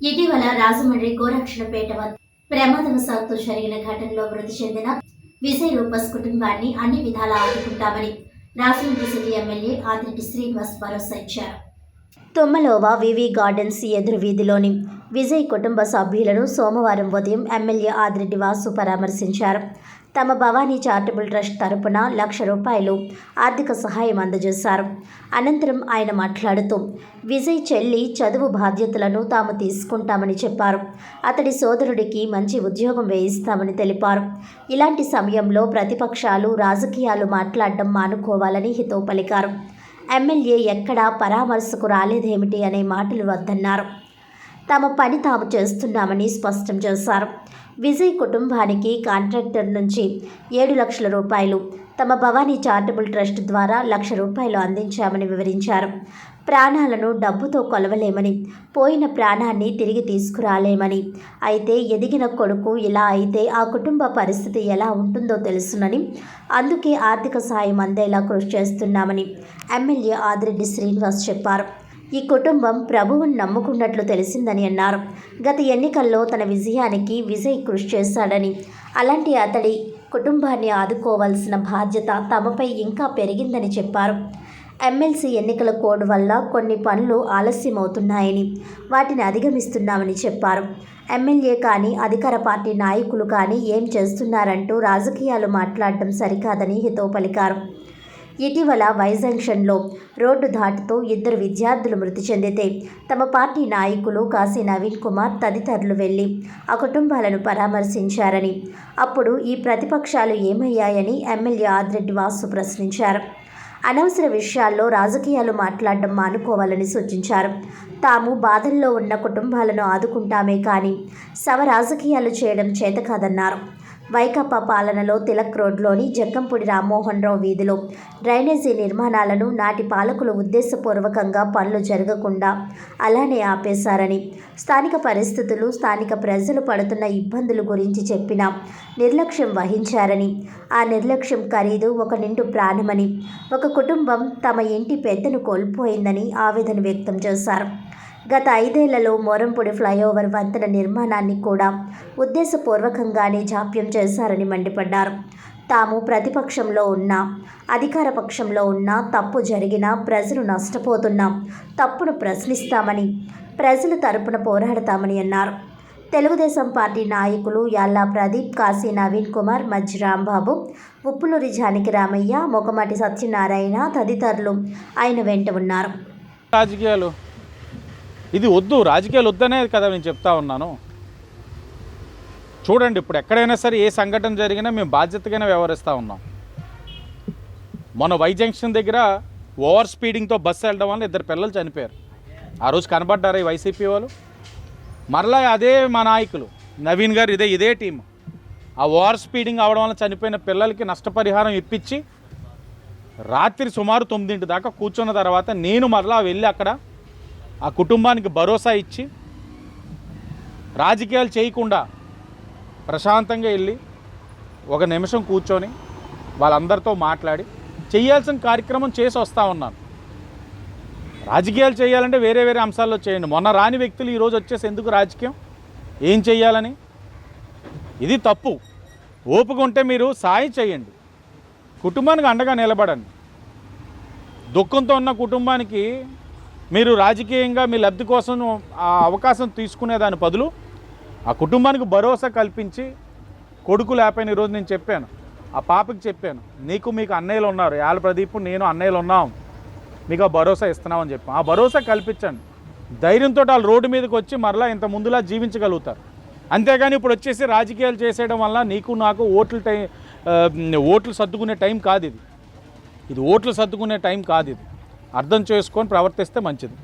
ఇటీవల రాజమండ్రి గోరక్షణపేట వద్ద ప్రమాదవశాత్తు జరిగిన ఘటనలో మృతి చెందిన విజయ్ రూపస్ కుటుంబాన్ని అన్ని విధాలా ఆదుకుంటామని రాజమండ్రి సిటీ ఎమ్మెల్యే ఆదిరెడ్డి శ్రీనివాస్ భరోసా ఇచ్చారు. తుమ్మలోవ వివి గార్డెన్స్ ఎదురు వీధిలోని విజయ్ కుటుంబ సభ్యులను సోమవారం ఉదయం ఎమ్మెల్యే ఆదిరెడ్డి వాసు పరామర్శించారు. తమ భవానీ చారిటబుల్ ట్రస్ట్ తరపున ₹1,00,000 ఆర్థిక సహాయం అందజేశారు. అనంతరం ఆయన మాట్లాడుతూ విజయ్ చెల్లి చదువు బాధ్యతలను తాము తీసుకుంటామని చెప్పారు. అతడి సోదరుడికి మంచి ఉద్యోగం వేయిస్తామని తెలిపారు. ఇలాంటి సమయంలో ప్రతిపక్షాలు రాజకీయాలు మాట్లాడడం మానుకోవాలని హితవు పలికారు. ఎమ్మెల్యే ఎక్కడా పరామర్శకు రాలేదేమిటి అనే మాటలు వద్దన్నారు. తమ పని తాము చేస్తున్నామని స్పష్టం చేశారు. విజయ్ కుటుంబానికి కాంట్రాక్టర్ నుంచి ₹7,00,000 తమ భవానీ చారిటబుల్ ట్రస్ట్ ద్వారా ₹1,00,000 అందించామని వివరించారు. ప్రాణాలను డబ్బుతో కొలవలేమని, పోయిన ప్రాణాన్ని తిరిగి తీసుకురాలేమని, అయితే ఎదిగిన కొడుకు ఇలా అయితే ఆ కుటుంబ పరిస్థితి ఎలా ఉంటుందో తెలుసునని, అందుకే ఆర్థిక సాయం అందేలా కృషి చేస్తున్నామని ఎమ్మెల్యే ఆదిరెడ్డి శ్రీనివాస్ చెప్పారు. ఈ కుటుంబం ప్రభువును నమ్ముకున్నట్లు తెలిసిందని అన్నారు. గత ఎన్నికల్లో తన విజయానికి విజయ్ కృషి చేశాడని, అలాంటి అతడి కుటుంబాన్ని ఆదుకోవాల్సిన బాధ్యత తమపై ఇంకా పెరిగిందని చెప్పారు. ఎమ్మెల్సీ ఎన్నికల కోడ్ వల్ల కొన్ని పనులు ఆలస్యమవుతున్నాయని, వాటిని అధిగమిస్తున్నామని చెప్పారు. ఎమ్మెల్యే కానీ అధికార పార్టీ నాయకులు కానీ ఏం చేస్తున్నారంటూ రాజకీయాలు మాట్లాడడం సరికాదని హితవు పలికారు. ఇటీవల వైజంక్షన్లో రోడ్డు దాటుతూ 2 విద్యార్థులు మృతి చెందితే తమ పార్టీ నాయకులు కాశీ నవీన్ కుమార్ తదితరులు వెళ్లి ఆ కుటుంబాలను పరామర్శించారని, అప్పుడు ఈ ప్రతిపక్షాలు ఏమయ్యాయని ఎమ్మెల్యే ఆదిరెడ్డి వాసు ప్రశ్నించారు. అనవసర విషయాల్లో రాజకీయాలు మాట్లాడడం మానుకోవాలని సూచించారు. తాము బాధల్లో ఉన్న కుటుంబాలను ఆదుకుంటామే కానీ శవ రాజకీయాలు చేయడం చేతకాదన్నారు. వైకాపా పాలనలో తిలక్ రోడ్లోని జక్కంపూడి రామ్మోహన్ రావు వీధిలో డ్రైనేజీ నిర్మాణాలను నాటి పాలకులు ఉద్దేశపూర్వకంగా పనులు జరగకుండా అలానే ఆపేశారని, స్థానిక పరిస్థితులు, స్థానిక ప్రజలు పడుతున్న ఇబ్బందుల గురించి చెప్పినా నిర్లక్ష్యం వహించారని, ఆ నిర్లక్ష్యం ఖరీదు ఒక నిండు ప్రాణమని, ఒక కుటుంబం తమ ఇంటి పెద్దను కోల్పోయిందని ఆవేదన వ్యక్తం చేశారు. గత 5 ఏళ్లలో మోరంపూడి ఫ్లైఓవర్ వంతెన నిర్మాణాన్ని కూడా ఉద్దేశపూర్వకంగానే జాప్యం చేశారని మండిపడ్డారు. తాము ప్రతిపక్షంలో ఉన్నా, అధికార పక్షంలో ఉన్నా, తప్పు జరిగినా, ప్రజలు నష్టపోతున్నా తప్పును ప్రశ్నిస్తామని, ప్రజల తరపున పోరాడతామని అన్నారు. తెలుగుదేశం పార్టీ నాయకులు యాళ్ల ప్రదీప్, కాశీ నవీన్ కుమార్, మజ్జి రాంబాబు, ఉప్పులూరి జానకి రామయ్య, మొకమాటి సత్యనారాయణ తదితరులు ఆయన వెంట ఉన్నారు. ఇది వద్దు, రాజకీయాలు వద్దనే కదా నేను చెప్తా ఉన్నాను. చూడండి, ఇప్పుడు ఎక్కడైనా సరే ఏ సంఘటన జరిగినా మేము బాధ్యతగానే వ్యవహరిస్తూ ఉన్నాం. మొన్న వై జంక్షన్ దగ్గర ఓవర్ స్పీడింగ్తో బస్సు వెళ్ళడం వల్ల 2 పిల్లలు చనిపోయారు. ఆ రోజు కనబడ్డారు ఈ వైసీపీ వాళ్ళు. మరలా అదే మా నాయకులు నవీన్ గారు ఇదే టీం ఆ ఓవర్ స్పీడింగ్ అవడం వల్ల చనిపోయిన పిల్లలకి నష్టపరిహారం ఇప్పించి రాత్రి సుమారు 9 దాకా కూర్చున్న తర్వాత నేను మరలా వెళ్ళి అక్కడ ఆ కుటుంబానికి భరోసా ఇచ్చి రాజకీయాలు చేయకుండా ప్రశాంతంగా వెళ్ళి 1 నిమిషం కూర్చొని వాళ్ళందరితో మాట్లాడి చేయాల్సిన కార్యక్రమం చేసి వస్తూ ఉన్నాను. రాజకీయాలు చేయాలంటే వేరే అంశాల్లో చేయండి. మొన్న రాని వ్యక్తులు ఈరోజు వచ్చేసి ఎందుకు రాజకీయం? ఏం చేయాలని? ఇది తప్పు. ఓపిక ఉంటే మీరు సాయం చేయండి, కుటుంబానికి అండగా నిలబడండి. దుఃఖంతో ఉన్న కుటుంబానికి మీరు రాజకీయంగా మీ లబ్ధి కోసం ఆ అవకాశం తీసుకునేదాని బదులు ఆ కుటుంబానికి భరోసా కల్పించి, కొడుకు లేకపోయిన ఈరోజు నేను చెప్పాను, ఆ పాపకి చెప్పాను, మీకు అన్నయ్యలు ఉన్నారు, యాల ప్రదీప్ నేను అన్నయ్యలు ఉన్నాం, మీకు ఆ భరోసా ఇస్తున్నామని చెప్పాను. ఆ భరోసా కల్పించండి. ధైర్యంతో వాళ్ళు రోడ్డు మీదకి వచ్చి మరలా ఇంత ముందులా జీవించగలుగుతారు. అంతేగాని ఇప్పుడు వచ్చేసి రాజకీయాలు చేసేయడం వల్ల నీకు నాకు ఓట్లు సర్దుకునే టైం కాదు ఇది. ఓట్లు సర్దుకునే టైం కాదు ఇది. అర్థం చేసుకొని ప్రవర్తిస్తే మంచిది.